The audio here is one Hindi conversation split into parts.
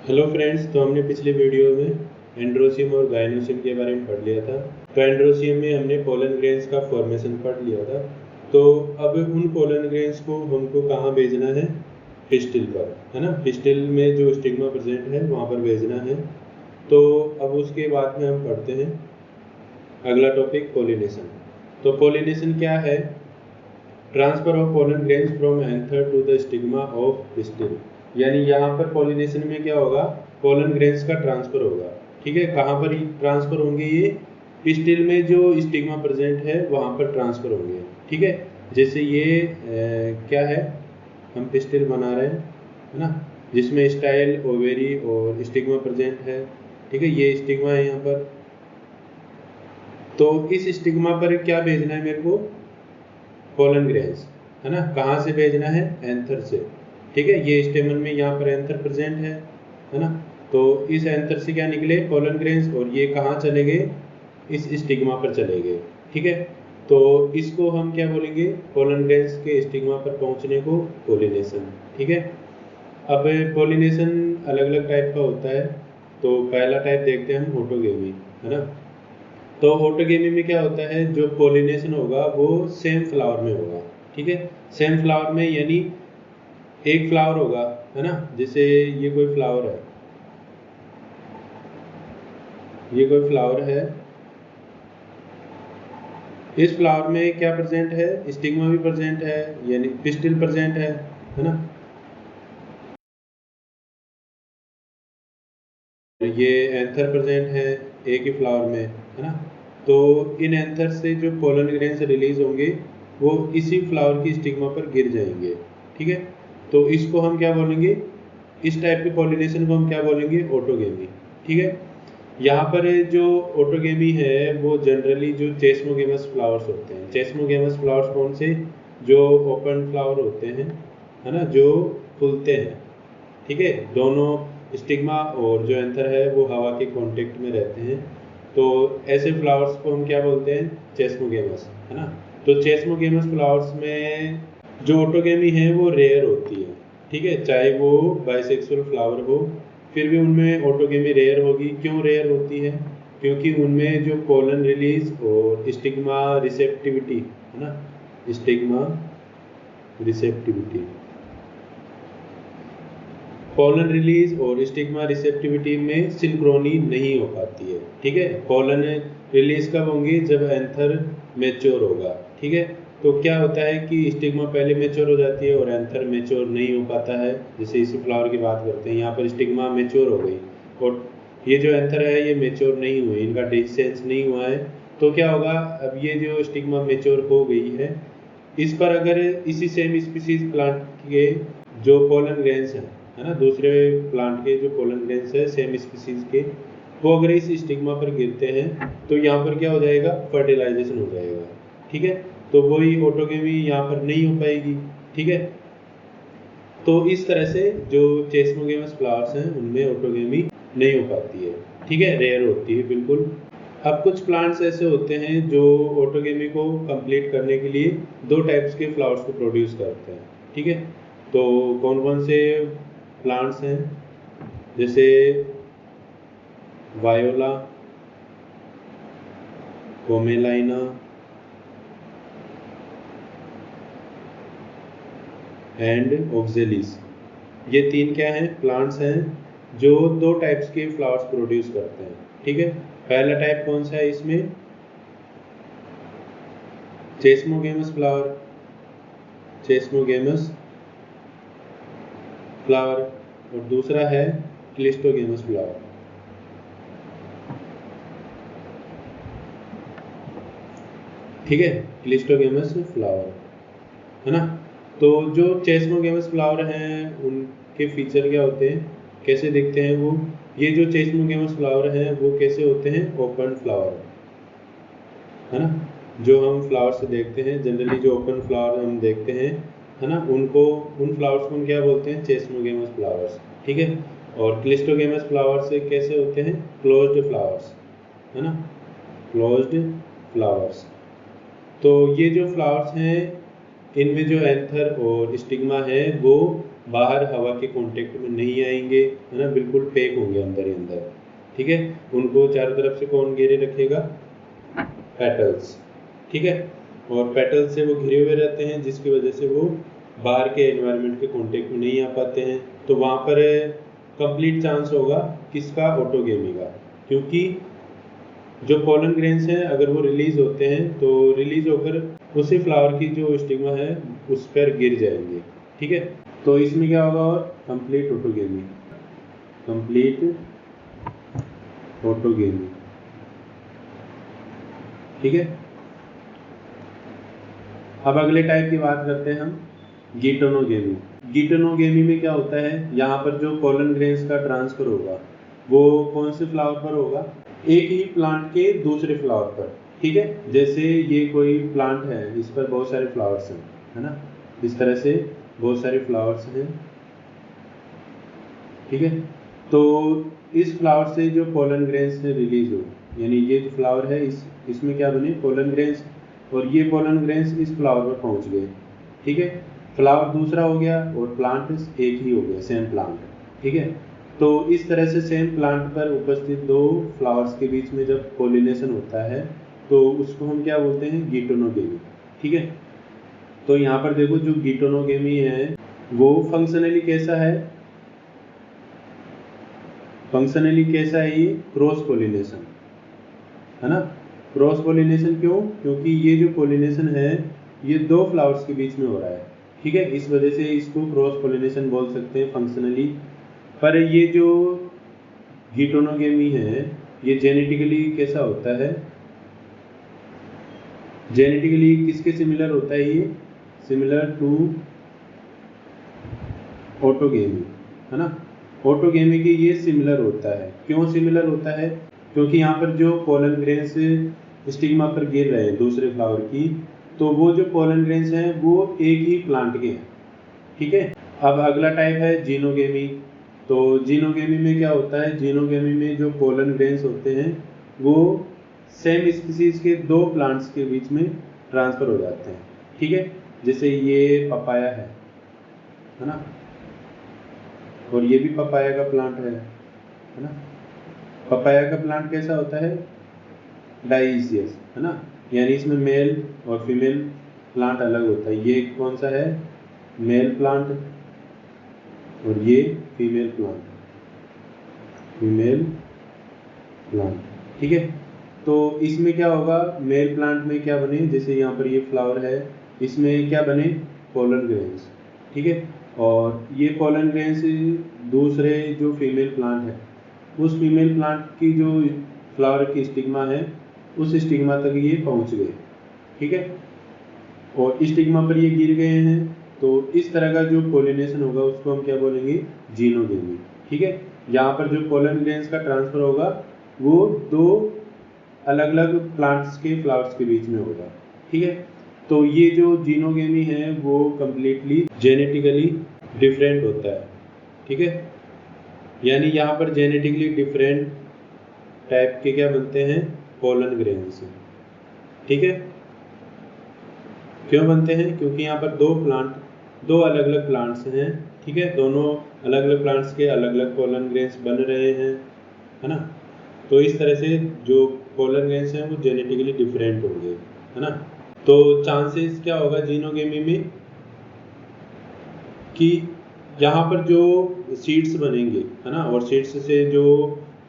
हेलो फ्रेंड्स, तो हमने पिछले वीडियो में एंड्रोसियम और गायनोसियम के बारे में पढ़ लिया था। तो एंड्रोसियम में हमने पोलन ग्रेन्स का फॉर्मेशन पढ़ लिया था। तो अब उन पोलन ग्रेन्स को हमको कहाँ भेजना है? पिस्टिल पर, है ना। पिस्टिल में जो स्टिग्मा प्रेजेंट है वहाँ पर भेजना है। तो अब उसके बाद में हम पढ़ते हैं अगला टॉपिक, पोलिनेशन। तो पोलिनेशन क्या है? Transfer of pollen grains from anther to the stigma of pistil. यानी यहाँ पर पोलिनेशन में क्या होगा? पोलन ग्रेन्स का ट्रांसफर होगा। ठीक है, कहाँ पर ट्रांसफर होंगे? ये पिस्टिल में जो स्टिग्मा प्रेजेंट है वहाँ पर ट्रांसफर होंगे। ठीक है, जैसे ये क्या है, हम पिस्टिल बना रहे हैं, है ना, जिसमें स्टाइल, ओवेरी और स्टिग्मा प्रेजेंट है। ठीक है, ये स्टिग्मा है यहाँ पर। तो इस स्टिग्मा पर क्या भेजना है मेरे को? पोलन ग्रेन्स, है ना। कहाँ से भेजना है? एंथर से। ठीक है, ये स्टेमन में यहाँ पर एंथर प्रेजेंट है ना। तो इस एंथर से क्या निकले? पोलन ग्रेन्स, और ये कहाँ चले गए? इस स्टिग्मा पर चले गए। ठीक है, तो इसको हम क्या बोलेंगे? पोलन ग्रेन्स के स्टिग्मा पर पहुँचने को पोलिनेशन। ठीक है, अब पोलिनेशन अलग अलग टाइप का होता है। तो पहला टाइप देखते हैं हम, ऑटोगेमी, है ना। तो ऑटोगेमी में क्या होता है? जो पोलिनेशन होगा वो सेम फ्लावर में होगा। ठीक है, सेम फ्लावर में, यानी एक फ्लावर होगा, है ना। जैसे ये कोई फ्लावर है, ये कोई फ्लावर है। इस फ्लावर में क्या प्रेजेंट है? स्टिग्मा भी प्रेजेंट है, यानी पिस्टिल प्रेजेंट है ना। ये एंथर प्रेजेंट है एक ही फ्लावर में, है ना। तो इन एंथर से जो पोलन ग्रेन्स रिलीज होंगे वो इसी फ्लावर की स्टिग्मा पर गिर जाएंगे। ठीक है, तो इसको हम क्या बोलेंगे? इस टाइप के पॉलिनेशन को हम क्या बोलेंगे? ऑटोगेमी। ठीक है, यहाँ पर जो ऑटोगेमी है वो जनरली जो चेस्मोगेमस फ्लावर्स होते हैं। चेस्मोगेमस फ्लावर्स कौन से? जो ओपन फ्लावर होते हैं, है ना, जो फूलते हैं। ठीक है, दोनों स्टिग्मा और जो एंथर है वो हवा के कांटेक्ट में रहते हैं। तो ऐसे फ्लावर्स को हम क्या बोलते हैं? चेस्मोगेमस, है ना। तो चेस्मोगेमस फ्लावर्स में जो ऑटोगेमी है वो रेयर होती है। ठीक है, चाहे वो बाइसेक्सुअल फ्लावर हो, फिर भी उनमें ऑटोगेमी रेयर होगी। क्यों रेयर होती है? क्योंकि उनमें जो पोलन रिलीज और स्टिग्मा रिसेप्टिविटी, है ना, स्टिग्मा रिसेप्टिविटी, पोलन रिलीज और स्टिग्मा रिसेप्टिविटी में सिंक्रोनी नहीं हो पाती है। ठीक है, पोलन रिलीज कब होंगी? जब एंथर मेच्योर होगा। ठीक है, तो क्या होता है कि स्टिग्मा पहले मेच्योर हो जाती है और एंथर मेच्योर नहीं हो पाता है। जैसे इसी फ्लावर की बात करते हैं, यहाँ पर स्टिग्मा मेच्योर हो गई और ये जो एंथर है ये मेच्योर नहीं हुए, इनका डिस्टेंस नहीं हुआ है। तो क्या होगा? अब ये जो स्टिग्मा मेच्योर हो गई है, इस पर अगर इसी सेम स्पीसीज प्लांट के जो पोलन ग्रेन्स हैं, है ना, दूसरे प्लांट के जो पोलन ग्रेन्स है सेम स्पीसीज के, वो अगर इस स्टिग्मा पर गिरते हैं तो यहाँ पर क्या हो जाएगा? फर्टिलाइजेशन हो जाएगा। ठीक है, तो वही ऑटोगेमी यहाँ पर नहीं हो पाएगी। ठीक है, तो इस तरह से जो चेस्मोगेमस फ्लावर्स हैं उनमें ऑटोगेमी नहीं हो पाती है। ठीक है, रेयर होती है बिल्कुल। अब कुछ प्लांट्स ऐसे होते हैं जो ऑटोगेमी को कंप्लीट करने के लिए दो टाइप्स के फ्लावर्स को प्रोड्यूस करते हैं। ठीक है, तो कौन कौन से प्लांट्स हैं? जैसे वायोला, पोमेलाइना एंड ऑक्जेलिस। ये तीन क्या हैं? प्लांट्स हैं जो दो टाइप्स के फ्लावर्स प्रोड्यूस करते हैं। ठीक है, पहला टाइप कौन सा है इसमें? चेस्मोगेमस फ्लावर, चेस्मोगेमस फ्लावर, और दूसरा है क्लिस्टोगेमस फ्लावर। ठीक है, क्लिस्टोगेमस फ्लावर, है ना। तो जो चेस्मोगेमस फ्लावर हैं उनके फीचर क्या होते हैं, कैसे दिखते हैं वो? ये जो चेस्मोगेमस फ्लावर हैं वो कैसे होते हैं? ओपन फ्लावर, है ना। जो हम फ्लावर्स देखते हैं जनरली, जो ओपन फ्लावर हम देखते हैं, है ना, उनको, उन फ्लावर्स को हम क्या बोलते हैं? Chasmogamous flowers. ठीक है, और क्लिस्टोगेमस फ्लावर्स कैसे होते हैं? क्लोज्ड फ्लावर्स, है ना, क्लोज्ड फ्लावर्स। तो ये जो फ्लावर्स हैं इनमें जो एंथर और स्टिग्मा है वो बाहर हवा के कांटेक्ट में नहीं आएंगे, है ना, बिल्कुल पैक होंगे अंदर ही अंदर। ठीक है, उनको चारों तरफ से कौन घेरे रखेगा? पेटल्स। ठीक है, और पेटल से वो घिरे हुए रहते हैं, जिसकी वजह से वो बाहर के एनवायरनमेंट के कांटेक्ट में नहीं आ पाते हैं। तो वहाँ पर कंप्लीट चांस होगा किसका? ऑटोगेमी का, क्योंकि जो पोलन ग्रेन्स हैं अगर वो रिलीज होते हैं तो रिलीज होकर उसी फ्लावर की जो स्टिग्मा है उस पर गिर जाएंगे। ठीक है, तो इसमें क्या होगा? और कंप्लीट ऑटोगेमी, कंप्लीट ऑटोगेमी। ठीक है, अब अगले टाइप की बात करते हैं हम, गिटोनोगेमी। गिटोनोगेमी में क्या होता है? यहाँ पर जो पोलन ग्रेन्स का ट्रांसफर होगा वो कौन से फ्लावर पर होगा? एक ही प्लांट के दूसरे फ्लावर पर। ठीक है, जैसे ये कोई प्लांट है, इस पर बहुत सारे फ्लावर्स हैं, है ना, इस तरह से बहुत सारे फ्लावर्स हैं। ठीक है, तो इस फ्लावर से जो पोलन ग्रेन्स रिलीज हो, यानी ये जो फ्लावर है इसमें क्या बने? पोलन ग्रेन्स, और ये पोलन ग्रेन्स इस फ्लावर पर पहुंच गए। ठीक है, फ्लावर दूसरा हो गया और प्लांट एक ही हो गया, सेम प्लांट। ठीक है, तो इस तरह से सेम प्लांट पर उपस्थित दो फ्लावर्स के बीच में जब पोलिनेशन होता है तो उसको हम क्या बोलते हैं? गिटोनोगेमी। ठीक है, तो यहाँ पर देखो जो गिटोनोगेमी है वो फंक्शनली कैसा है? फंक्शनली कैसा है? ये क्रॉस पोलिनेशन, है ना। क्रॉस पोलिनेशन क्यों? क्योंकि ये जो पोलिनेशन है ये दो फ्लावर्स के बीच में हो रहा है। ठीक है, इस वजह से इसको क्रॉस पोलिनेशन बोल सकते हैं फंक्शनली। पर ये जो गिटोनोगेमी है ये जेनेटिकली कैसा होता है? जेनेटिकली किसके सिमिलर होता है? ये सिमिलर टू ऑटोगेमी, है ना। ऑटोगेमी के ये सिमिलर होता है। क्यों सिमिलर होता है? क्योंकि यहाँ पर जो पोलन ग्रेन्स स्टिग्मा पर गिर रहे हैं दूसरे फ्लावर की, तो वो जो पोलन ग्रेन्स हैं वो एक ही प्लांट के हैं। ठीक है, अब अगला टाइप है जीनोगेमी। तो जीनोगेमी में क्या होता है? जीनोगेमी में जो पोलन ग्रेन्स होते हैं वो सेम स्पीसीज के दो प्लांट्स के बीच में ट्रांसफर हो जाते हैं। ठीक है, जैसे ये पपाया है ना, और ये भी पपाया का प्लांट है ना। पपाया का प्लांट कैसा होता है? डाइसियस, है ना, यानी इसमें मेल और फीमेल प्लांट अलग होता है। ये कौन सा है? मेल प्लांट, और ये फीमेल प्लांट, फीमेल प्लांट। ठीक है, तो इसमें क्या होगा? मेल प्लांट में क्या बने? जैसे यहाँ पर ये फ्लावर है, इसमें क्या बने? Pollen grains. ठीक है, और ये पोलन ग्रेन्स दूसरे जो फीमेल प्लांट है उस फीमेल प्लांट की जो फ्लावर की स्टिग्मा है उस स्टिग्मा तक ये पहुंच गए। ठीक है, और स्टिग्मा पर ये गिर गए हैं, तो इस तरह का जो पोलिनेशन होगा उसको हम क्या बोलेंगे? जीनोगेमी। ठीक है, यहाँ पर जो पोलन ग्रेन्स का ट्रांसफर होगा वो दो अलग अलग प्लांट्स के फ्लावर्स के बीच में होगा। ठीक है, तो ये जो जीनोगेमी है वो कंप्लीटली जेनेटिकली डिफरेंट होता है। ठीक है, यानी यहाँ पर जेनेटिकली डिफरेंट टाइप के क्या बनते हैं? Pollen grains. ठीक है, क्यों बनते हैं? क्योंकि यहाँ पर दो अलग अलग प्लांट्स हैं। ठीक है, दोनों अलग अलग प्लांट्स के अलग अलग पोलन ग्रेन्स बन रहे हैं, है ना। तो इस तरह से जो पोलन ग्रेन्स हैं वो जेनेटिकली डिफरेंट होंगे, है ना। तो चांसेस क्या होगा जीनोगेमी में कि यहाँ पर जो सीड्स बनेंगे, है ना, और सीड्स से जो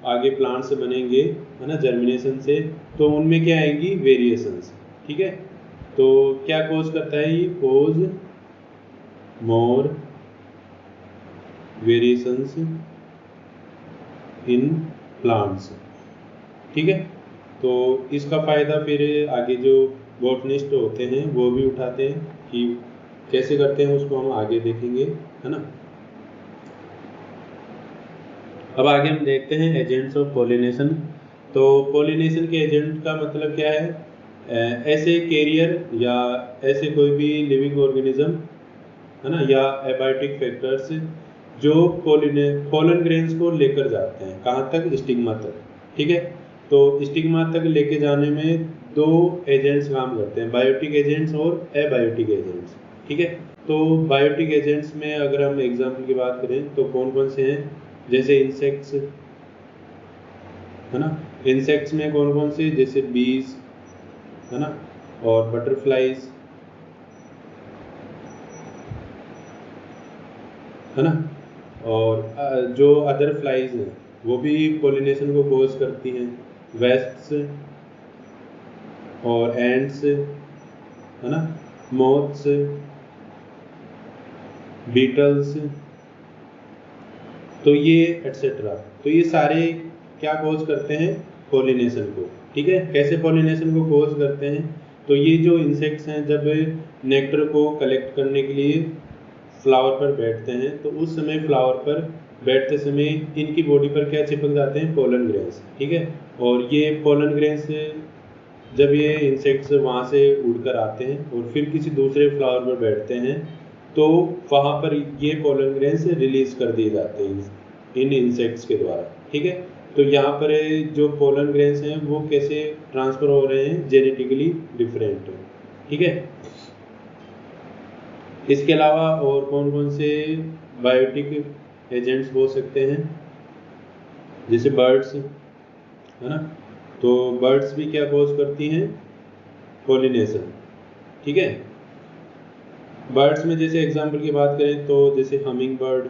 आगे प्लांट्स बनेंगे, है ना, जर्मिनेशन से, तो उनमें क्या आएंगी? वेरिएशंस। ठीक है, तो क्या कोज करता है? ये कोज मोर वेरिएशंस इन प्लांट्स। ठीक है, तो इसका फायदा फिर आगे जो बॉटनिस्ट होते हैं वो भी उठाते हैं कि कैसे करते हैं, उसको हम आगे देखेंगे, है ना। अब आगे हम देखते हैं एजेंट्स ऑफ पोलिनेशन। तो पोलिनेशन के एजेंट का मतलब क्या है? ऐसे कैरियर या ऐसे कोई भी लिविंग ऑर्गेनिज्म, है ना, या एबायोटिक फैक्टर्स जो पोलन ग्रेन्स को लेकर जाते हैं कहाँ तक? स्टिग्मा तक। ठीक है, तो स्टिग्मा तक लेके जाने में दो एजेंट्स काम करते हैं, बायोटिक एजेंट्स और एबायोटिक एजेंट्स। ठीक है, तो बायोटिक एजेंट्स में अगर हम एग्जाम्पल की बात करें तो कौन कौन से हैं, जैसे इंसेक्ट्स, है ना। इंसेक्ट्स में कौन कौन से, जैसे बीज, है ना, और बटरफ्लाइज, है ना, और जो अदर फ्लाइज हैं वो भी पोलिनेशन को कोज करती हैं, वेस्ट्स और एंड्स, है ना, मोथ्स, बीटल्स, तो ये एटसेट्रा, तो ये सारे क्या कोज करते हैं, पोलिनेशन को। ठीक है, कैसे पोलिनेशन को कोज करते हैं, तो ये जो इंसेक्ट्स हैं जब नेक्टर को कलेक्ट करने के लिए फ्लावर पर बैठते हैं तो उस समय फ्लावर पर बैठते समय इनकी बॉडी पर क्या चिपक जाते हैं, पोलन ग्रेन्स। ठीक है, और ये पोलन ग्रेन्स जब ये इंसेक्ट्स वहाँ से उड़कर आते हैं और फिर किसी दूसरे फ्लावर पर बैठते हैं तो वहाँ पर ये पोलन ग्रेन्स रिलीज कर दिए जाते हैं इन इंसेक्ट्स के द्वारा। ठीक है, तो यहाँ पर जो पोलन ग्रेन्स हैं वो कैसे ट्रांसफर हो रहे हैं, जेनेटिकली डिफरेंट। ठीक है, इसके अलावा और कौन कौन से बायोटिक एजेंट्स हो सकते हैं, जैसे बर्ड्स, है ना, तो बर्ड्स भी क्या कोज करती हैं, पोलिनेशन। ठीक है, बर्ड्स में जैसे एग्जांपल की बात करें तो जैसे हमिंग बर्ड,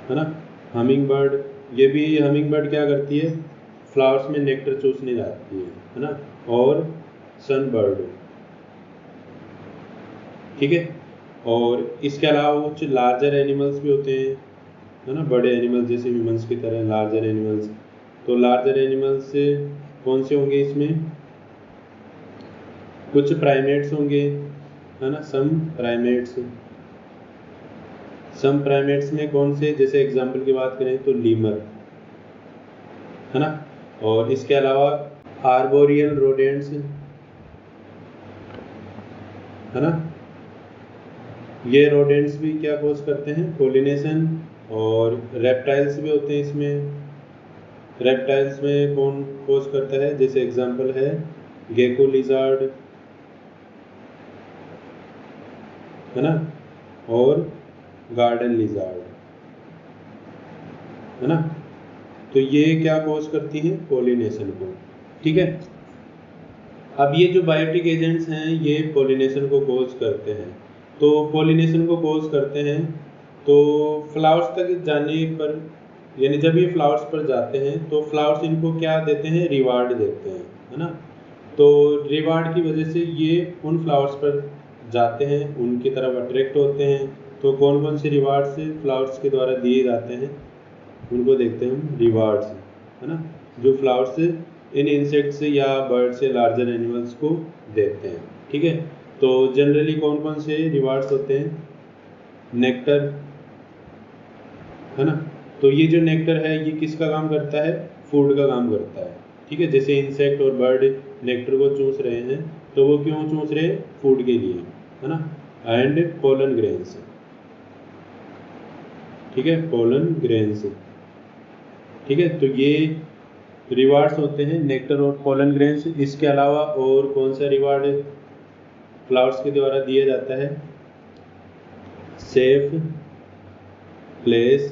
है ना, हमिंग बर्ड, ये भी हमिंग बर्ड क्या करती है, फ्लावर्स में नेक्टर चूसने जाती है ना, और सन बर्ड। ठीक है, और इसके अलावा कुछ लार्जर एनिमल्स भी होते हैं, है ना, बड़े एनिमल्स जैसे ह्यूमंस की तरह लार्जर एनिमल्स। तो लार्जर एनिमल्स से कौन से होंगे, इसमें कुछ प्राइमेट्स होंगे, है ना, सम प्राइमेट्स। सम प्राइमेट्स में कौन से, जैसे एग्जांपल की बात करें तो लीमर, है ना, और इसके अलावा आर्बोरियल रोडेंट्स, है ना, ये रोडेंट्स भी क्या कोज करते हैं, पोलिनेशन। और रेप्टाइल्स भी होते हैं इसमें, रेप्टाइल्स में कौन कोज करता है, जैसे एग्जांपल है गेको लिजार्ड, है ना, और गार्डन लिजार्ड, है ना, तो ये क्या कोज करती हैं, पोलिनेशन को। ठीक है, अब ये जो बायोटिक एजेंट्स हैं ये पोलिनेशन को कोज करते हैं, तो पोलिनेशन को कोज करते हैं तो फ्लावर्स तक जाने पर, यानी जब ये फ्लावर्स पर जाते हैं तो फ्लावर्स इनको क्या देते हैं, रिवार्ड देते हैं, है ना, तो रिवार्ड की वजह से ये उन फ्लावर्स पर जाते हैं, उनकी तरफ अट्रैक्ट होते हैं। तो कौन कौन से रिवार्ड्स फ्लावर्स के द्वारा दिए जाते हैं, उनको देखते हैं हम, रिवार्ड्स, है ना, जो फ्लावर्स इन इंसेक्ट्स या बर्ड्स या लार्जर एनिमल्स को देते हैं। ठीक है, तो जनरली कौन कौन से रिवार्ड्स होते हैं, नेक्टर, है ना, तो ये जो नेक्टर है ये किसका काम करता है, फूड का काम करता है। ठीक है, जैसे इंसेक्ट और बर्ड नेक्टर को चूस रहे हैं तो वो क्यों चूस रहे हैं, फूड के लिए, है ना, एंड पोलन ग्रेन्स। ठीक है, पोलन ग्रेन्स। ठीक है, तो ये रिवार्ड्स होते हैं, नेक्टर और पोलन ग्रेन्स। इसके अलावा और कौन सा रिवार्ड फ्लावर्स के द्वारा दिया जाता है, safe place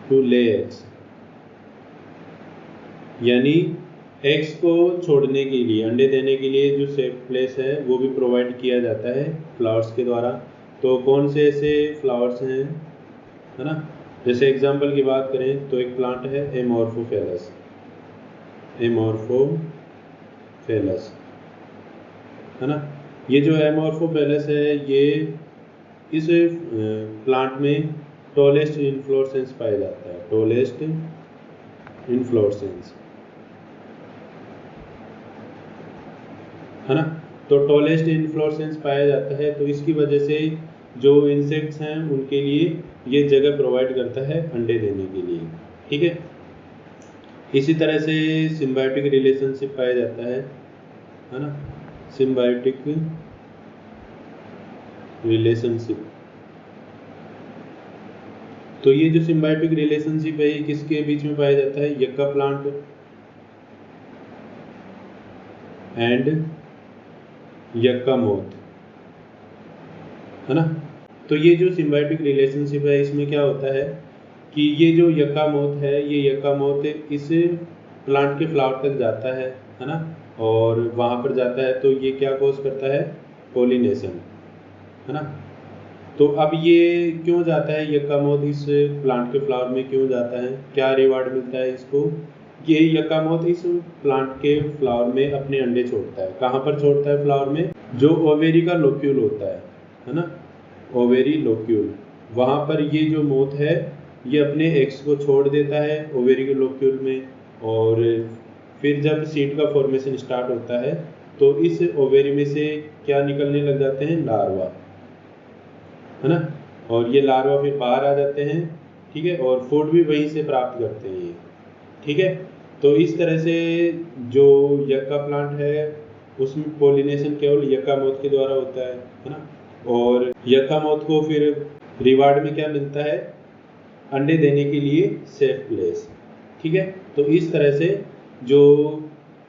to lay eggs, यानी एग्स को छोड़ने के लिए, अंडे देने के लिए जो सेफ प्लेस है वो भी प्रोवाइड किया जाता है फ्लावर्स के द्वारा। तो कौन से ऐसे फ्लावर्स हैं, है ना, जैसे एग्जांपल की बात करें तो एक प्लांट है एमोर्फोफेलस, एमोर्फोफेलस, है ना, ये जो एमोर्फोफेलस है ये इस प्लांट में टॉलेस्ट इन्फ्लोरेसेंस पाया जाता है, टॉलेस्ट इन्फ्लोरेसेंस, है ना, तो टॉलेस्ट इन्फ्लोरेसेंस पाया जाता है, तो इसकी वजह से जो इंसेक्ट्स हैं उनके लिए ये जगह प्रोवाइड करता है अंडे देने के लिए। ठीक है, इसी तरह से सिम्बायोटिक रिलेशनशिप पाया जाता है ना, सिम्बायोटिक रिलेशनशिप। तो ये जो सिम्बायोटिक रिलेशनशिप है ये किसके बीच में पाया जाता है, यक्का प्लांट एंड यक्का मोथ। है ना। तो ये जो सिम्बायोटिक रिलेशनशिप है इसमें क्या होता है कि ये जो यक्कामोथ है, ये यक्कामोथ इस प्लांट के फ्लावर तक जाता है ना, और वहाँ पर जाता है तो ये क्या कोज करता है, पोलिनेशन, है ना। तो अब ये क्यों जाता है यक्कामोथ इस प्लांट के फ्लावर में, क्यों जाता है, क्या रिवार्ड मिलता है इसको। ये यक्कामोथ इस प्लांट के फ्लावर में अपने अंडे छोड़ता है। कहाँ पर छोड़ता है, फ्लावर में, जो ओवेरी का लोक्यूल होता है ना, ओवेरी लोक्यूल, वहाँ पर ये जो मोथ है ये अपने एग्स को छोड़ देता है ओवेरी के लोक्यूल में, और फिर जब सीड का फॉर्मेशन स्टार्ट होता है तो इस ओवेरी में से क्या निकलने लग जाते हैं, लार्वा, है ना, और ये लार्वा फिर बाहर आ जाते हैं, ठीक है, और फूड भी वहीं से प्राप्त करते हैं ये, ठीक है। तो इस तरह से जो यक्का प्लांट है उसमें पोलिनेशन केवल यक्कामोथ के द्वारा होता है ना, और यक्कामोथ को फिर रिवार्ड में क्या मिलता है, अंडे देने के लिए सेफ प्लेस, ठीक है। तो इस तरह से जो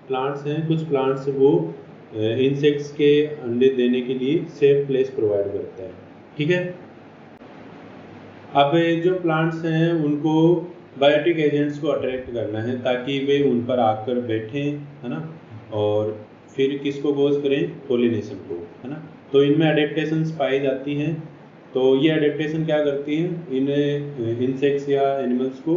प्लांट्स हैं, कुछ प्लांट्स वो इंसेक्ट्स के अंडे देने के लिए सेफ प्लेस प्रोवाइड करता है, ठीक है। अब जो प्लांट्स हैं उनको बायोटिक एजेंट्स को अट्रैक्ट करना है ताकि वे उन पर आकर बैठें, है ना, और फिर किसको कोज करें, पोलिनेशन को, है ना। तो इनमें अडेप्टेशंस पाई जाती हैं। तो ये अडेप्टेशन क्या करती हैं, इन इंसेक्ट्स या एनिमल्स को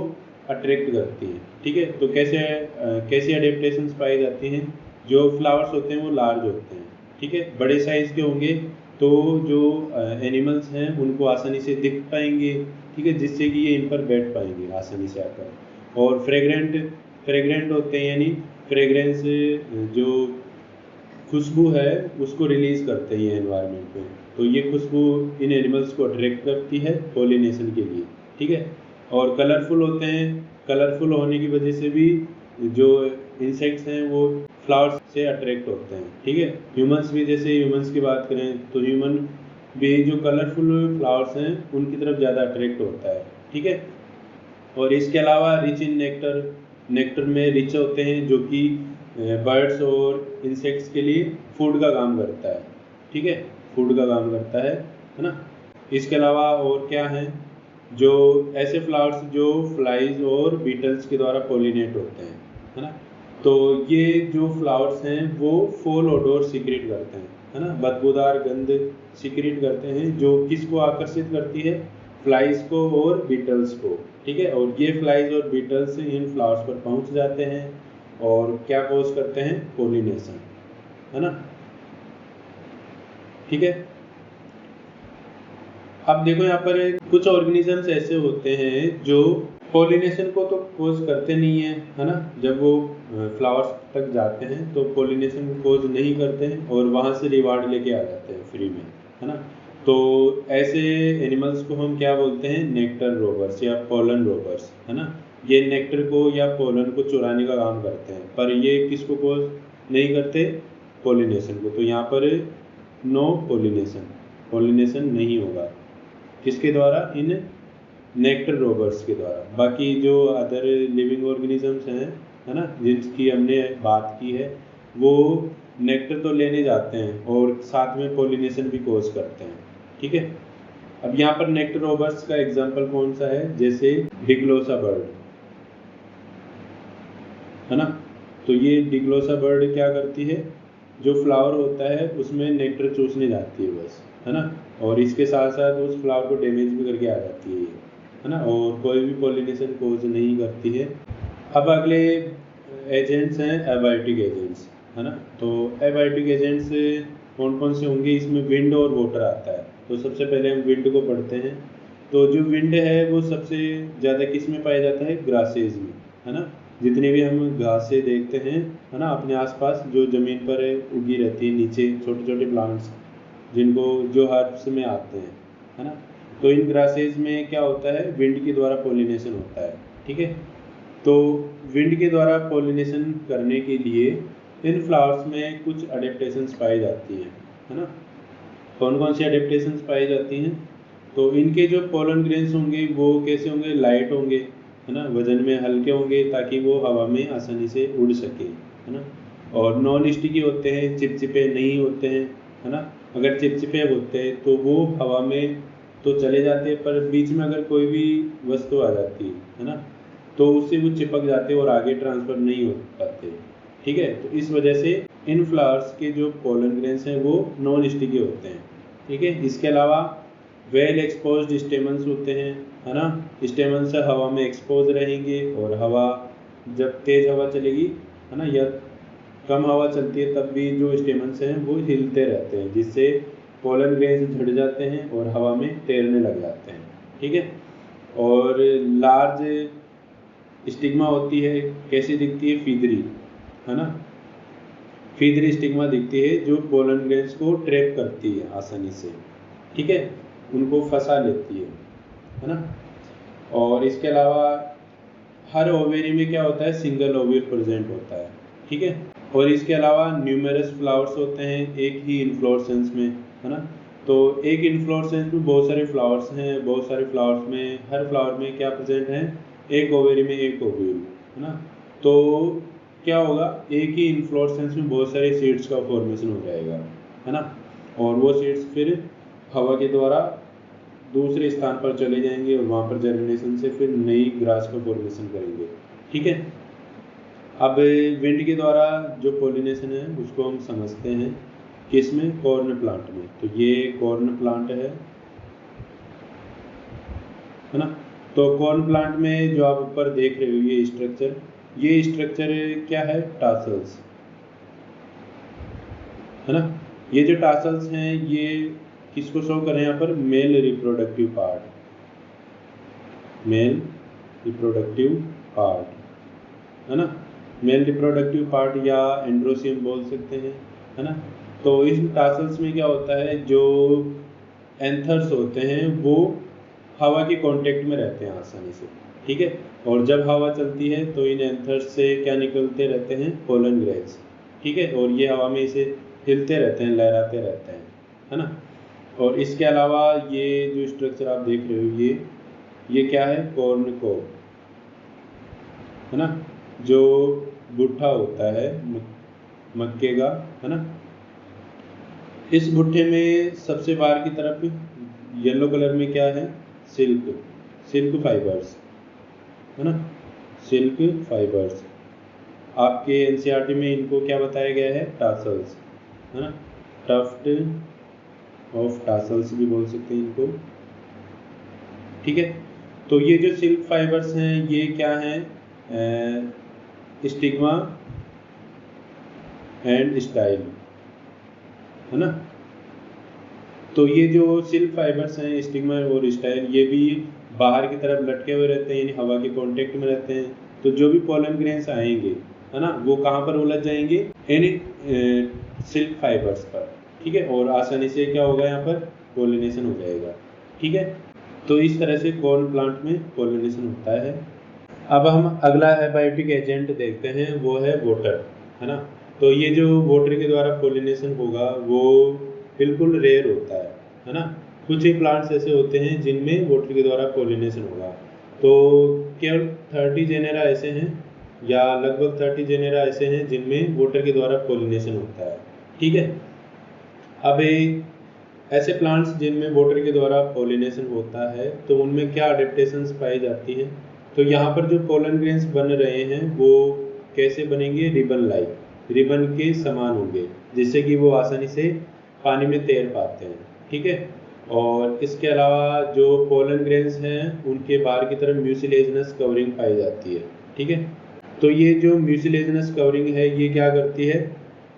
अट्रैक्ट करती हैं, ठीक है। तो कैसे अडेप्टेशंस पाई जाती हैं, जो फ्लावर्स होते हैं वो लार्ज होते हैं, ठीक है, बड़े साइज़ के होंगे तो जो एनिमल्स हैं उनको आसानी से दिख पाएंगे, ठीक है, जिससे कि ये इन पर बैठ पाएंगे आसानी से आकर, और फ्रेग्रेंट होते हैं, यानी फ्रेग्रेंस जो खुशबू है उसको रिलीज करते हैं एनवायरनमेंट में, तो ये खुशबू इन एनिमल्स को अट्रैक्ट करती है पोलिनेशन के लिए, ठीक है। और कलरफुल होते हैं, कलरफुल होने की वजह से भी जो इंसेक्ट्स हैं वो फ्लावर्स से अट्रैक्ट होते हैं, ठीक है। ह्यूमंस भी, जैसे ह्यूमंस की बात करें तो ह्यूमन भी जो कलरफुल फ्लावर्स हैं उनकी तरफ ज़्यादा अट्रैक्ट होता है, ठीक है। और इसके अलावा रिच इन नेक्टर में रिच होते हैं जो कि बर्ड्स और इंसेक्ट्स के लिए फूड का काम करता है, ठीक है, फूड का काम करता है ना। इसके अलावा और क्या है, जो ऐसे फ्लावर्स जो फ्लाइज और बीटल्स के द्वारा पोलिनेट होते हैं, है ना। तो ये जो फ्लावर्स हैं वो फॉल ओडोर सीक्रेट करते हैं, है ना, बदबूदार गंध सीक्रेट करते हैं, जो किसको आकर्षित करती है, फ्लाइज को और बीटल्स को, ठीक है। और ये फ्लाइज और बीटल्स इन फ्लावर्स पर पहुंच जाते हैं और क्या कोज करते हैं, पोलिनेशन, है ना, ठीक है। अब देखो यहाँ पर कुछ ऑर्गेनिजम्स ऐसे होते हैं जो पोलिनेशन को तो कोज करते नहीं है ना, जब वो फ्लावर्स तक जाते हैं तो पोलिनेशन को कोज नहीं करते हैं और वहाँ से रिवार्ड लेके आ जाते हैं फ्री में, है ना। तो ऐसे एनिमल्स को हम क्या बोलते हैं, नेक्टर रोबर्स या पोलन रोबर्स, है ना। ये नेक्टर को या पोलन को चुराने का काम करते हैं, पर ये किसको कोज नहीं करते, पोलिनेशन को। तो यहाँ पर नो पोलिनेशन नहीं होगा, किसके द्वारा, इन नेक्टर रोबर्स के द्वारा। बाकी जो अदर लिविंग ऑर्गेनिजम्स हैं, है ना, जिनकी हमने बात की है, वो नेक्टर तो लेने जाते हैं और साथ में पोलिनेशन भी कोज करते हैं, ठीक है। अब यहाँ पर नेक्टर रोबर्स का एग्जांपल कौन सा है, जैसे डिग्लोसा बर्ड, है ना। तो ये डिग्लोसा बर्ड क्या करती है, जो फ्लावर होता है उसमें नेक्टर चूसने जाती है बस, है ना, और इसके साथ साथ उस फ्लावर को डैमेज भी करके आ जाती है ये, है ना, और कोई भी पोलिनेशन कोज नहीं करती है। अब अगले एजेंट्स हैं एबायोटिक एजेंट्स, है ना। तो एबायोटिक एजेंट्स कौन कौन से होंगे, इसमें विंड और वाटर आता है। तो सबसे पहले हम विंड को पढ़ते हैं। तो जो विंड है वो सबसे ज़्यादा किस में पाया जाता है, ग्रासेज में, है ना। जितने भी हम घासें देखते हैं, है ना, अपने आसपास जो ज़मीन पर उगी रहती है नीचे, छोटे छोटे प्लांट्स जिनको जो हर्ब्स में आते हैं, है ना। तो इन ग्रासेज में क्या होता है, विंड के द्वारा पोलिनेशन होता है, ठीक है। तो विंड के द्वारा पोलिनेशन करने के लिए इन फ्लावर्स में कुछ अडेप्टेशंस पाई जाती हैं, है ना। कौन कौन सी अडेप्टेशंस पाई जाती हैं, तो इनके जो पोलन ग्रेन्स होंगे वो कैसे होंगे, लाइट होंगे, है ना, वजन में हल्के होंगे ताकि वो हवा में आसानी से उड़ सके, है ना। और नॉन स्टिकी होते हैं, चिपचिपे नहीं होते हैं, है ना। अगर चिपचिपे होते हैं तो वो हवा में तो चले जाते हैं, पर बीच में अगर कोई भी वस्तु आ जाती है ना, तो उससे वो चिपक जाते हैं और आगे ट्रांसफर नहीं हो पाते। ठीक है, तो इस वजह से इन फ्लावर्स के जो पोलन ग्रेन्स हैं वो नॉन स्टिकी होते हैं। ठीक है, इसके अलावा वेल एक्सपोज्ड स्टेमन्स होते हैं, है ना, स्टेमन्स हवा में एक्सपोज रहेंगे और हवा जब तेज हवा चलेगी, है ना, या कम हवा चलती है तब भी जो स्टेमन्स हैं वो हिलते रहते हैं, जिससे पोलन ग्रेन्स झड़ जाते हैं और हवा में तैरने लग जाते हैं। ठीक है, और लार्ज स्टिग्मा होती है, कैसी दिखती है, फीदरी, है ना, फीदरी स्टिग्मा दिखती है जो पोलन ग्रेन्स को ट्रैप करती है आसानी से। ठीक है, उनको फंसा लेती है ना। और इसके अलावा हर ओवेरी में क्या होता है, सिंगल ओव्यूल प्रेजेंट होता है। ठीक है, और इसके अलावा न्यूमेरस फ्लावर्स होते हैं एक ही इन्फ्लोरेसेंस में, है ना। तो एक इन्फ्लोरेसेंस में बहुत सारे फ्लावर्स हैं, बहुत सारे फ्लावर्स में हर फ्लावर में क्या प्रेजेंट है, एक ओवेरी में एक ओव्यूल, है ना। तो क्या होगा, एक ही इन्फ्लोरेसेंस में बहुत सारे सीड्स का फॉर्मेशन हो जाएगा, है ना, और वो सीड्स फिर हवा के द्वारा दूसरे स्थान पर चले जाएंगे और वहाँ पर जर्मिनेशन से फिर नई ग्रास का फॉर्मेशन करेंगे। ठीक है, अब विंड के द्वारा जो पॉलिनेशन है उसको हम समझते हैं किसमें, कॉर्न प्लांट में। तो ये कॉर्न प्लांट है ना। तो कॉर्न प्लांट में जो आप ऊपर देख रहे हो ये स्ट्रक्चर क्या है, टासल्स, है ना। ये जो टासल्स हैं ये किसको शो कर रहे हैं यहाँ पर, male reproductive part, male reproductive part, है ना, मेल रिप्रोडक्टिव पार्ट या एंड्रोसियम बोल सकते हैं, है ना। तो इस टासल्स में क्या होता है, जो एंथर्स होते हैं वो हवा के कांटेक्ट में रहते हैं आसानी से। ठीक है, और जब हवा चलती है तो इन एंथर्स से क्या निकलते रहते हैं, पोलन ग्रेन्स। ठीक है, और ये हवा में इसे हिलते रहते हैं, लहराते रहते हैं, है ना। और इसके अलावा ये जो स्ट्रक्चर आप देख रहे हो ये क्या है, कॉर्न कोब, है ना, जो भुट्टा होता है मक्के का, है ना। इस भुट्टे में सबसे बाहर की तरफ येलो कलर में क्या है, सिल्क फाइबर्स, है ना, सिल्क फाइबर्स। आपके एनसीईआरटी में इनको क्या बताया गया है, टासल्स, है ना, टफ्ट ऑफ टासल्स भी बोल सकते हैं इनको। ठीक है, तो ये जो सिल्क फाइबर्स हैं ये क्या हैं, स्टिग्मा एंड स्टाइल, है ना। तो ये जो सिल्क फाइबर्स हैं, स्टिग्मा और स्टाइल, ये भी बाहर की तरफ लटके हुए रहते हैं, यानी हवा के कांटेक्ट में रहते हैं। तो जो भी पोलन ग्रेन्स आएंगे, है ना, वो कहाँ पर उलझ जाएंगे, इन सिल्क फाइबर्स पर। ठीक है, और आसानी से क्या होगा, यहाँ पर पोलिनेशन हो जाएगा। ठीक है, तो इस तरह से कॉर्न प्लांट में पोलिनेशन होता है। अब हम अगला एबायोटिक एजेंट देखते हैं, वो है वाटर, है ना। तो ये जो वाटर के द्वारा पोलिनेशन होगा वो बिल्कुल रेयर होता है ना। कुछ ही प्लांट्स ऐसे होते हैं जिनमें वाटर के द्वारा पोलिनेशन होगा। तो केवल 30 जेनेरा ऐसे हैं, या लगभग 30 जेनेरा ऐसे हैं जिनमें वाटर के द्वारा पोलिनेशन होता है। ठीक है, अब ऐसे प्लांट्स जिनमें वाटर के द्वारा पोलिनेशन होता है तो उनमें क्या अडेप्टेशंस पाई जाती हैं। तो यहाँ पर जो पोलन ग्रेन्स बन रहे हैं वो कैसे बनेंगे, रिबन लाइक, रिबन के समान होंगे, जिससे कि वो आसानी से पानी में तैर पाते हैं। ठीक है, और इसके अलावा जो पोलन ग्रेन्स हैं उनके बाहर की तरफ म्यूसिलेजिनस कवरिंग पाई जाती है। ठीक है, तो ये जो म्यूसिलेजिनस कवरिंग है ये क्या करती है,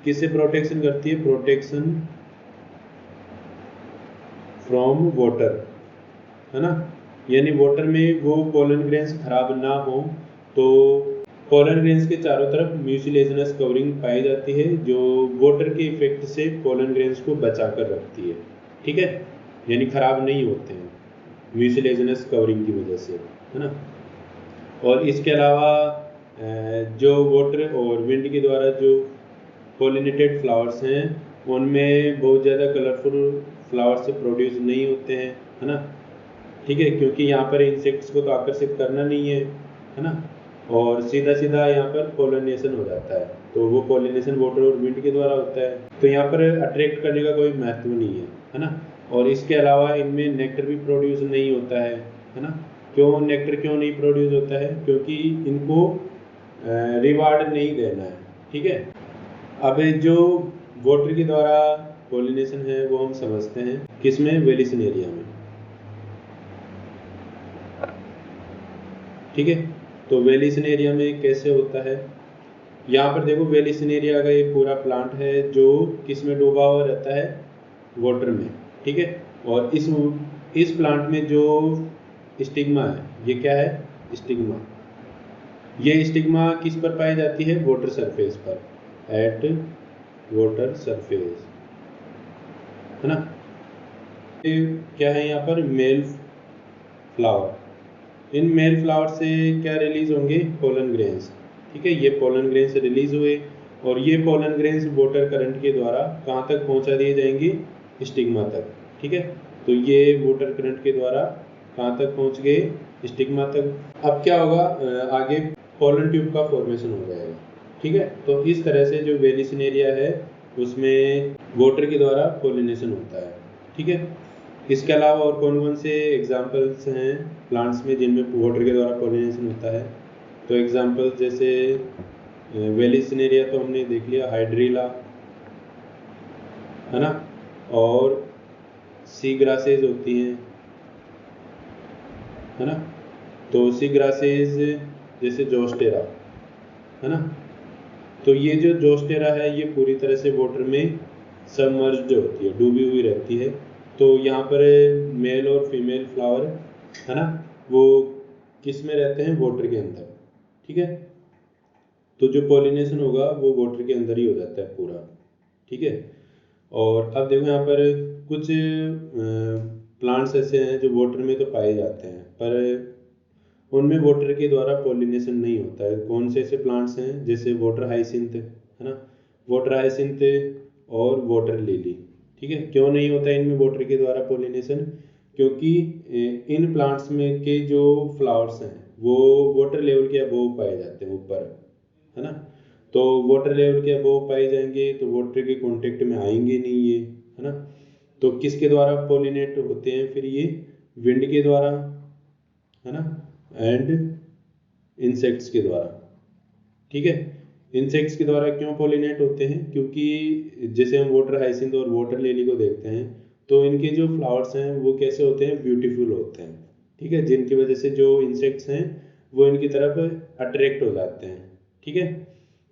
किससे प्रोटेक्शन करती है, प्रोटेक्शन फ्रॉम वाटर, है ना। यानी वाटर में वो पोलन ग्रेन्स खराब ना हो, तो पोलन ग्रेन्स के चारों तरफ म्यूसिलेजिनस कवरिंग पाई जाती है जो वाटर के इफेक्ट से पोलन ग्रेन्स को बचा कर रखती है। ठीक है, यानी खराब नहीं होते हैं म्यूसिलेजिनस कवरिंग की वजह से, है ना। और इसके अलावा जो वाटर और विंड के द्वारा जो पोलिनेटेड फ्लावर्स हैं उनमें बहुत ज़्यादा कलरफुल फ्लावर्स प्रोड्यूस नहीं होते हैं, है ना। ठीक है, क्योंकि यहाँ पर इंसेक्ट्स को तो आकर्षित करना नहीं है, है ना, और सीधा सीधा यहाँ पर पोलिनेशन हो जाता है। तो वो पॉलिनेशन वाटर और विंड के द्वारा होता है। तो यहाँ पर अट्रैक्ट करने का कोई महत्व नहीं है ना। और इसके अलावा इनमें नेक्टर भी प्रोड्यूस नहीं होता है ना। क्यों नेक्टर क्यों नहीं प्रोड्यूस होता है? क्योंकि इनको रिवार्ड नहीं देना है, ठीक है। अब जो वाटर के द्वारा पॉलिनेशन है वो हम समझते हैं किसमें? वेलिसिनेरिया में, ठीक है। तो वेलिसिनेरिया में कैसे होता है? यहाँ पर देखो, वेलिसिनेरिया का ये पूरा प्लांट है जो किसमें डूबा हुआ रहता है? वाटर में, ठीक है। और इस प्लांट में जो स्टिग्मा है, ये क्या है? स्टिग्मा। ये स्टिग्मा किस पर पाई जाती है? वाटर सरफेस पर, एट वाटर सरफेस, है ना। ये क्या है यहाँ पर? Male flower. इन मेल फ्लावर से क्या रिलीज होंगे? पोलन ग्रेन्स, ठीक है। ये पोलन ग्रेन्स रिलीज हुए और ये पोलन ग्रेन्स वाटर करंट के द्वारा कहाँ तक पहुँचा दिए जाएंगे? स्टिग्मा तक, ठीक है। तो ये वाटर करंट के द्वारा कहाँ तक पहुँच गए? स्टिग्मा तक। अब क्या होगा? आगे पोलन ट्यूब का फॉर्मेशन हो जाएगा, ठीक है। तो इस तरह से जो वेलिसिनेरिया है उसमें वाटर के द्वारा पोलिनेशन होता है, ठीक है। इसके अलावा और कौन कौन से एग्जाम्पल्स हैं प्लांट्स में जिनमें वाटर के द्वारा पोलिनेशन होता है? तो एग्जाम्पल जैसे वेलिसिनेरिया तो हमने देख लिया, हाइड्रिला, है ना। और सी ग्रासेज होती हैं, है ना। तो सी ग्रासेज जैसे जोस्टेरा, है ना। तो ये जो जोस्टेरा है ये पूरी तरह से वाटर में सबमर्ज्ड होती है, डूबी हुई रहती है। तो यहाँ पर मेल और फीमेल फ्लावर, है ना, वो किस में रहते हैं? वाटर के अंदर, ठीक है। तो जो पॉलिनेशन होगा वो वाटर के अंदर ही हो जाता है पूरा, ठीक है। और अब देखो यहाँ पर कुछ प्लांट्स ऐसे हैं जो वाटर में तो पाए जाते हैं पर उनमें वाटर के द्वारा पॉलिनेशन नहीं होता है। कौन से ऐसे प्लांट्स हैं? जैसे वाटर हाइसिंथ, है ना। वाटर हाइसिंथ और वाटर लिली, ठीक है। क्यों नहीं होता है इनमें वाटर के द्वारा पॉलिनेशन? क्योंकि इन प्लांट्स में के जो फ्लावर्स हैं वो वाटर लेवल के अबोव पाए जाते हैं, ऊपर, है ना। तो वाटर लेवल के अबोव पाए जाएंगे तो वाटर के कांटेक्ट में आएंगे नहीं ये, है ना। तो किसके द्वारा पॉलिनेट होते हैं फिर ये? विंड के द्वारा, है ना, एंड इंसेक्ट्स के द्वारा, ठीक है। इंसेक्ट्स के द्वारा क्यों पॉलिनेट होते हैं? क्योंकि जैसे हम वाटर हाइसिंथ और वाटर लिली को देखते हैं तो इनके जो फ्लावर्स हैं वो कैसे होते हैं? ब्यूटीफुल होते हैं, ठीक है। जिनकी वजह से जो इंसेक्ट्स हैं वो इनकी तरफ अट्रैक्ट हो जाते हैं, ठीक है।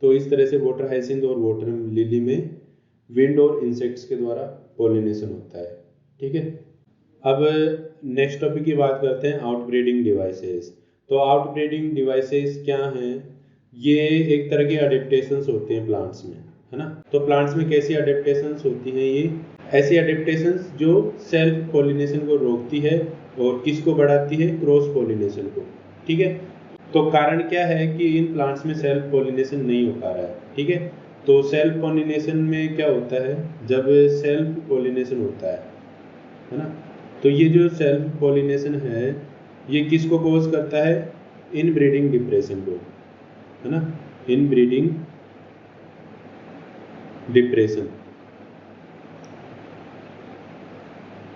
तो इस तरह से वाटर हाइसिंथ और वाटर लिली में विंड और इंसेक्ट्स के द्वारा पॉलिनेशन होता है, ठीक है। अब नेक्स्ट टॉपिक की बात करते हैं, आउटब्रीडिंग डिवाइसेस। तो आउटब्रीडिंग डिवाइसेस क्या हैं? ये एक तरह के अडेप्टेशंस होते हैं प्लांट्स में, है ना। तो प्लांट्स में कैसी अडेप्टेशंस होती हैं? ये ऐसी अडेप्टेशंस जो सेल्फ पॉलिनेशन को रोकती है और किसको बढ़ाती है? क्रॉस पॉलिनेशन को, ठीक है। तो कारण क्या है कि इन प्लांट्स में सेल्फ पॉलिनेशन नहीं हो पा रहा है, ठीक है। तो सेल्फ पॉलिनेशन में क्या होता है? जब सेल्फ पॉलिनेशन होता है ना। तो ये जो सेल्फ पॉलिनेशन है ये किसको कॉज करता है? इनब्रीडिंग डिप्रेशन को, है ना, इनब्रीडिंग डिप्रेशन।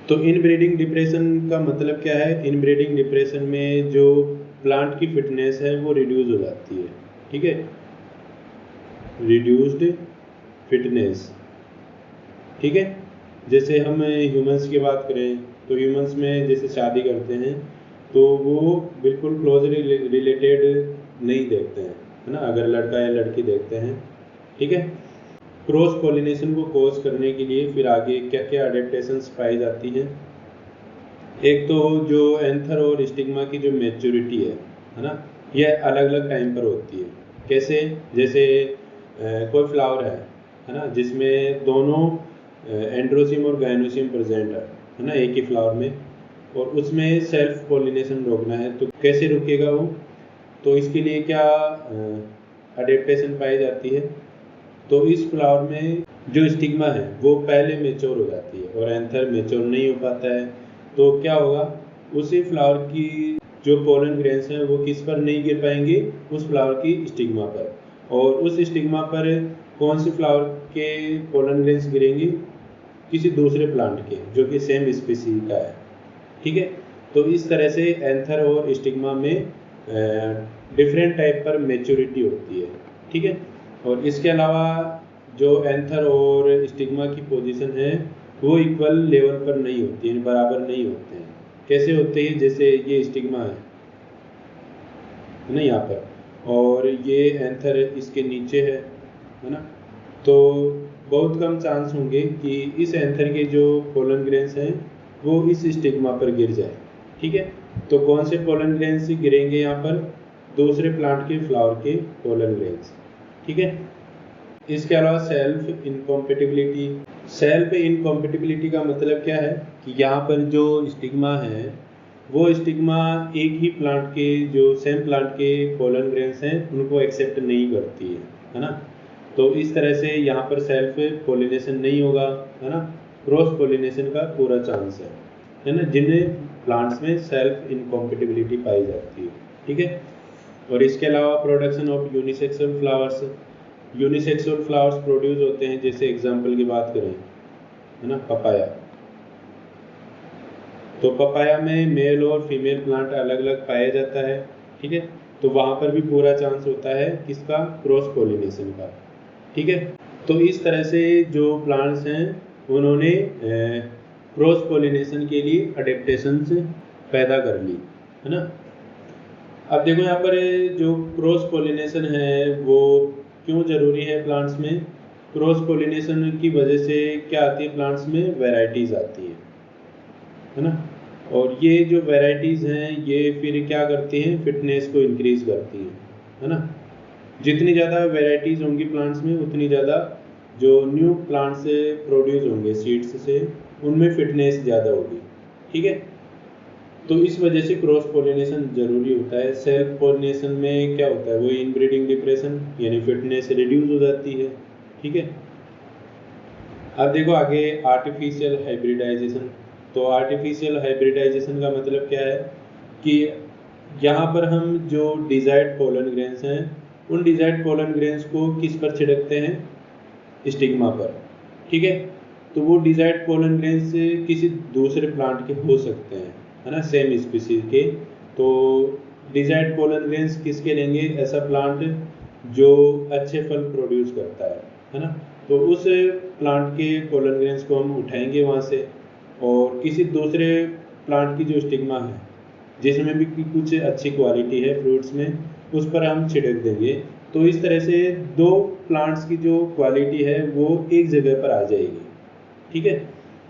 तो इनब्रीडिंग डिप्रेशन का मतलब क्या है? इनब्रीडिंग डिप्रेशन में जो प्लांट की फिटनेस है वो रिड्यूस हो जाती है, ठीक है, रिड्यूस्ड फिटनेस, ठीक है। जैसे हम ह्यूमंस की बात करें तो ह्यूमंस में जैसे शादी करते हैं तो वो बिल्कुल क्लोजली रिलेटेड नहीं देखते हैं, है ना, अगर लड़का या लड़की देखते हैं, ठीक है। क्रॉस पॉलिनेशन को कॉज करने के लिए फिर आगे क्या क्या अडेप्टेशंस पाई जाती हैं? एक तो जो एंथर और स्टिग्मा की जो मैच्योरिटी है ना, ये अलग अलग टाइम पर होती है। कैसे? जैसे कोई फ्लावर है ना, जिसमें दोनों एंड्रोसियम और गाइनोसियम प्रेजेंट है ना, एक ही फ्लावर में, और उसमें सेल्फ पॉलिनेशन रोकना है तो कैसे रुकेगा वो? तो इसके लिए क्या अडेप्टेशन पाई जाती है? तो इस फ्लावर में जो स्टिग्मा है वो पहले मेच्योर हो जाती है और एंथर मेच्योर नहीं हो पाता है। तो क्या होगा? उसी फ्लावर की जो पोलन ग्रेन्स हैं वो किस पर नहीं गिर पाएंगे? उस फ्लावर की स्टिग्मा पर। और उस स्टिग्मा पर कौन से फ्लावर के पोलन ग्रेन्स गिरेंगे, किसी दूसरे प्लांट के जो कि सेम स्पीसीज का है। ठीक है, तो इस तरह से एंथर और स्टिग्मा में डिफरेंट टाइप पर मैच्योरिटी होती है। ठीक है, और इसके अलावा जो एंथर और स्टिग्मा की पोजीशन है वो इक्वल लेवल पर नहीं होती है, बराबर नहीं होते हैं। कैसे होते हैं, जैसे ये स्टिग्मा है ना यहाँ पर, और ये एंथर इसके नीचे है ना, तो बहुत कम चांस होंगे कि इस एंथर के जो पोलन ग्रेन्स हैं वो इस स्टिग्मा पर गिर जाए। ठीक है, तो कौन से पोलन ग्रेन्स गिरेंगे यहाँ पर, दूसरे प्लांट के फ्लावर के पोलन ग्रेन्स। ठीक है, इसके अलावा सेल्फ इनकॉम्पेटिबिलिटी। सेल्फ इनकॉम्पेटिबिलिटी का मतलब क्या है कि यहाँ पर जो स्टिग्मा है वो स्टिग्मा एक ही प्लांट के, जो सेम प्लांट के पोलन ग्रेन्स हैं उनको एक्सेप्ट नहीं करती है ना। तो इस तरह से यहाँ पर सेल्फ पोलिनेशन नहीं होगा, है ना, क्रॉस पोलिनेशन का पूरा चांस है ना, जिन्हें प्लांट्स में सेल्फ इनकॉम्पेटिबिलिटी पाई जाती है। ठीक है, और इसके अलावा production of unisexual flowers. Unisexual flowers produce होते हैं, जैसे एग्जांपल की बात करें, है ना, पपाया। तो पपाया में मेल और फीमेल प्लांट अलग अलग पाया जाता है। ठीक है, तो वहाँ पर भी पूरा चांस होता है किसका, क्रॉस पोलिनेशन का। ठीक है, तो इस तरह से जो प्लांट्स हैं उन्होंने क्रॉस पोलिनेशन के लिए अडेप्टेशंस पैदा कर ली, है ना। अब देखो यहाँ पर जो क्रॉस पोलिनेशन है वो क्यों ज़रूरी है प्लांट्स में। क्रॉस पोलिनेशन की वजह से क्या आती है, प्लांट्स में वैरायटीज़ आती है ना, और ये जो वैरायटीज़ हैं ये फिर क्या करती हैं, फिटनेस को इंक्रीज करती हैं, है ना। जितनी ज़्यादा वैरायटीज़ होंगी प्लांट्स में उतनी ज़्यादा जो न्यू प्लांट्स प्रोड्यूस होंगे सीड्स से उनमें फिटनेस ज़्यादा होगी। ठीक है, तो इस वजह से क्रॉस पोलिनेशन जरूरी होता है। सेल्फ पोलिनेशन में क्या होता है, वो इनब्रीडिंग डिप्रेशन यानी फिटनेस रिड्यूस हो जाती है। ठीक है, अब देखो आगे आर्टिफिशियल हाइब्रिडाइजेशन। तो आर्टिफिशियल हाइब्रिडाइजेशन का मतलब क्या है कि यहाँ पर हम जो डिजायर्ड पोलन ग्रेन्स हैं उन डिजायर्ड पोलन ग्रेन्स को किस पर छिड़कते हैं, स्टिग्मा पर। ठीक है, तो वो डिजायर्ड पोलन ग्रेन्स किसी दूसरे प्लांट के हो सकते हैं, है ना, सेम स्पीसीज के। तो डिजायर्ड पोलन ग्रेन्स किसके लेंगे, ऐसा प्लांट जो अच्छे फल प्रोड्यूस करता है ना। तो उस प्लांट के पोलन ग्रेन्स को हम उठाएंगे वहाँ से और किसी दूसरे प्लांट की जो स्टिग्मा है जिसमें भी कुछ अच्छी क्वालिटी है फ्रूट्स में, उस पर हम छिड़क देंगे। तो इस तरह से दो प्लांट्स की जो क्वालिटी है वो एक जगह पर आ जाएगी। ठीक है,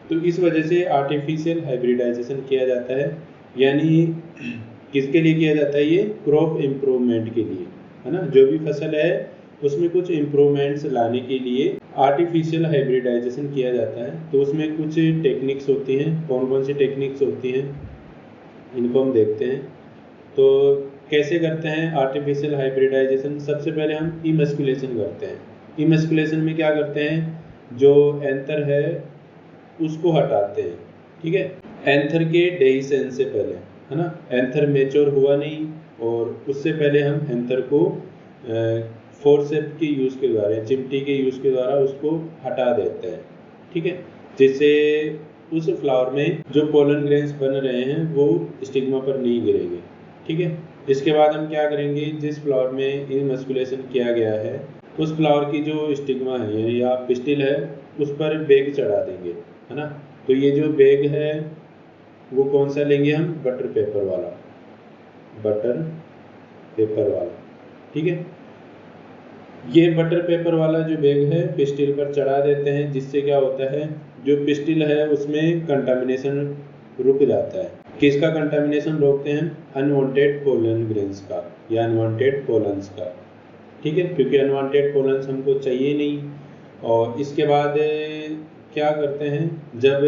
तो इस वजह से आर्टिफिशियल हाइब्रिडाइजेशन किया जाता है, यानी किसके लिए किया जाता है, ये क्रॉप इम्प्रूवमेंट के लिए, है ना। जो भी फसल है उसमें कुछ इम्प्रूवमेंट्स लाने के लिए आर्टिफिशियल हाइब्रिडाइजेशन किया जाता है। तो उसमें कुछ टेक्निक्स होती हैं, कौन कौन सी टेक्निक्स होती हैं इनको हम देखते हैं। तो कैसे करते हैं आर्टिफिशियल हाइब्रिडाइजेशन, सबसे पहले हम इमस्कुलेशन करते हैं। इमस्कुलेशन में क्या करते हैं, जो एंथर है उसको हटाते हैं। ठीक है, एंथर के डेhiscence से पहले, है ना, एंथर मैच्योर हुआ नहीं और उससे पहले हम एंथर को फोर्सेप के यूज़ के द्वारा, चिमटी के यूज़ के द्वारा उसको हटा देते हैं। ठीक है, जिससे उस फ्लावर में जो पोलन ग्रेन्स बन रहे हैं वो स्टिग्मा पर नहीं गिरेंगे। ठीक है, इसके बाद हम क्या करेंगे, जिस फ्लावर में इमस्कुलेशन किया गया है उस फ्लावर की जो स्टिग्मा है यानी या पिस्टिल है उस पर बेग चढ़ा देंगे, है ना। तो ये जो बेग है वो कौन सा लेंगे हम, बटर पेपर वाला, बटर पेपर वाला। ठीक है, ये बटर पेपर वाला जो बेग है पिस्टिल पर चढ़ा देते हैं, जिससे क्या होता है, जो पिस्टिल है उसमें कंटामिनेशन रुक जाता है। किसका कंटामिनेशन रोकते हैं, अनवांटेड पोलन ग्रेन्स का या अनवांटेड पोलन्स का। ठीक है, क्योंकि अनवांटेड पोलन्स हमको चाहिए नहीं। और इसके बाद क्या करते हैं, जब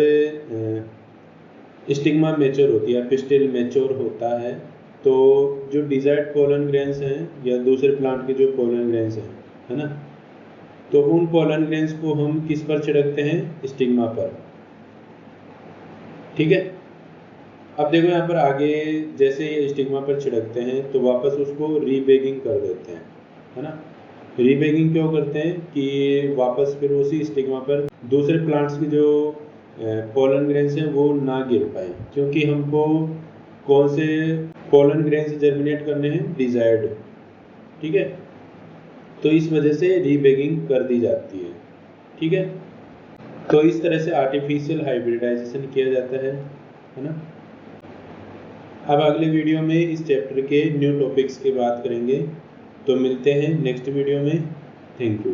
स्टिग्मा मैच्योर होती है, पिस्टिल मैच्योर होता है, तो जो डिजायर्ड पोलन ग्रेन्स हैं या दूसरे प्लांट के जो पोलन ग्रेन्स हैं, है ना, तो उन पोलन ग्रेन्स को हम किस पर छिड़कते हैं, स्टिग्मा पर। ठीक है, अब देखो यहाँ पर आगे जैसे ये स्टिग्मा पर छिड़कते हैं तो वापस उसको रीबेगिंग कर देते हैं, है ना। रीबैगिंग क्यों करते हैं कि वापस फिर उसी स्टिग्मा पर दूसरे प्लांट्स की जो पोलन ग्रेन्स हैं वो ना गिर पाए, क्योंकि हमको कौन से पोलन ग्रेन्स जर्मिनेट करने हैं, डिजायर्ड, ठीक है। तो इस वजह से रीबैगिंग कर दी जाती है, ठीक है। तो इस तरह से आर्टिफिशियल हाइब्रिडाइजेशन किया जाता है ना। अब अगले वीडियो में इस चैप्टर के न्यू टॉपिक्स की बात करेंगे, तो मिलते हैं नेक्स्ट वीडियो में। Thank you.